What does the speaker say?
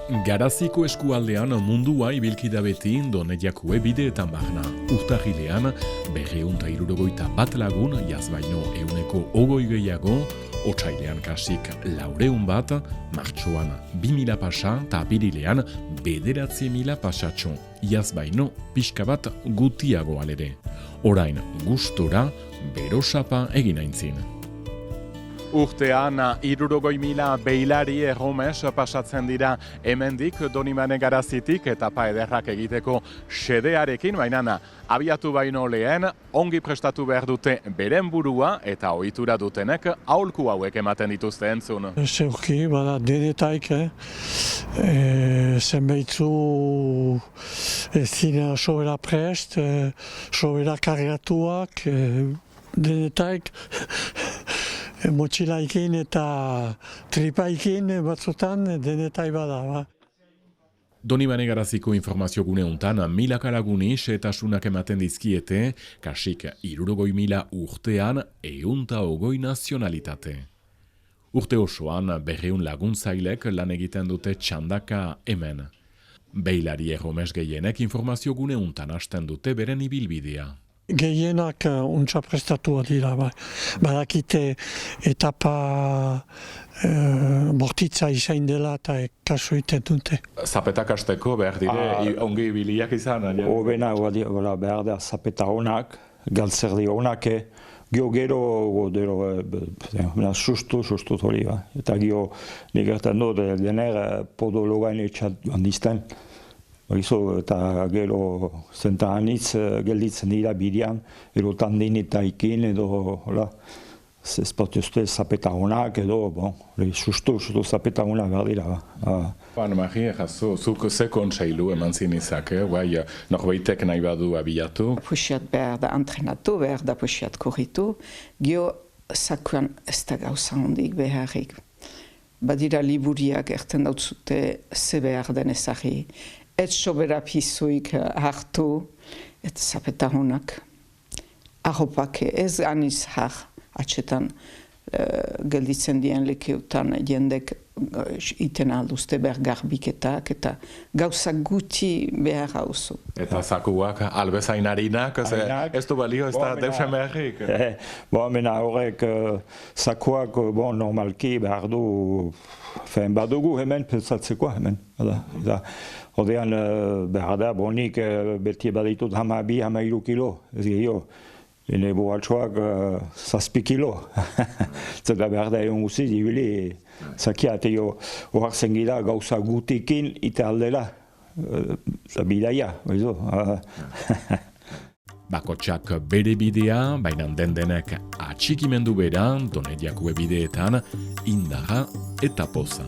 Garaziko eskualdean mundua ibilkida beti Donediakue bideetan barna. Urtarrilean 261 lagun, jaz baino 120 gehiago, otsailean kasik 400, martxoan 2000 pasa, eta apirilean 9.000 pasatxo, jaz baino pixka bat gutiago alere. Orain gustora, berosapa egin aintzin. Urtean 60.000 beilari erromes pasatzen dira hemendik Donibane Garazitik etapa ederrak egiteko xedearekin, baina abiatu baino lehen ongi prestatu behar dute beren burua eta ohitura dutenek aholku hauek ematen dituzte entzun. Zeurki, bada denetaik, zenbeitzu zina sobera prest, sobera kargatuak, denetaik, motxilaikin eta tripaikin batzutan denetai bada. Ba. Donibane Garaziko informazio gune untan milaka laguni xehetasunak ematen dizkiete, kasik 60.000 urtean 120 nazionalitate. Urte osoan 200 laguntzailek lan egiten dute txandaka hemen. Beilari erromes gehienek informazio gune untan hasten dute beren ibilbidea. Gehienak untsa prestatua dira, badakite etapa bortitza izain dela eta kasu iten dute. Zapetak hasteko behar dire, ongi biliak izan? Hobena behar da zapeta honak, galtzerdi honak, gero sustu hori. Eta gero negertan dut dener podologain etxat handizten. Eta gero zenta anitz gelditzen dira bidean, edo tandin eta ikin edo zespatuzte zapeta honak edo sustu zapeta honak behar dira. Mari, zuk ze kontseilu eman zinizake, norbaitek nahi badu abiatu? Puxiat behar da antrenatu, behar da puxiat korritu, gio zakuan ez da gauza hondik beharrik. Badira liburiak erten dautzute ze behar den ezagri. Ez sobera pizuik hartu, eta zapeta honak. Arropak ez aniz har atxetan gelditzen dien lekeutan jendek iten alduzte behar garbiketak eta gauza guti behar hauzu. Eta zakuak albezain harinak, ez du balio ez da deusen beharrik? Mena horrek zakuak normalki behar du, badugu hemen pentsatzeko hemen. Ordean behar da, bonik beti baditut 12-13 kilo, ez gehiago. Hene borratxoak 7 kilo. Zeta behar da egon guziz, ibili zakia, eta horrak zengira gauza gutikin ite aldela. Bidaia, oizo. Bakotxak bere bidea, baina dendenek atxikimendu beran, Donediakue bideetan, indarra eta poza.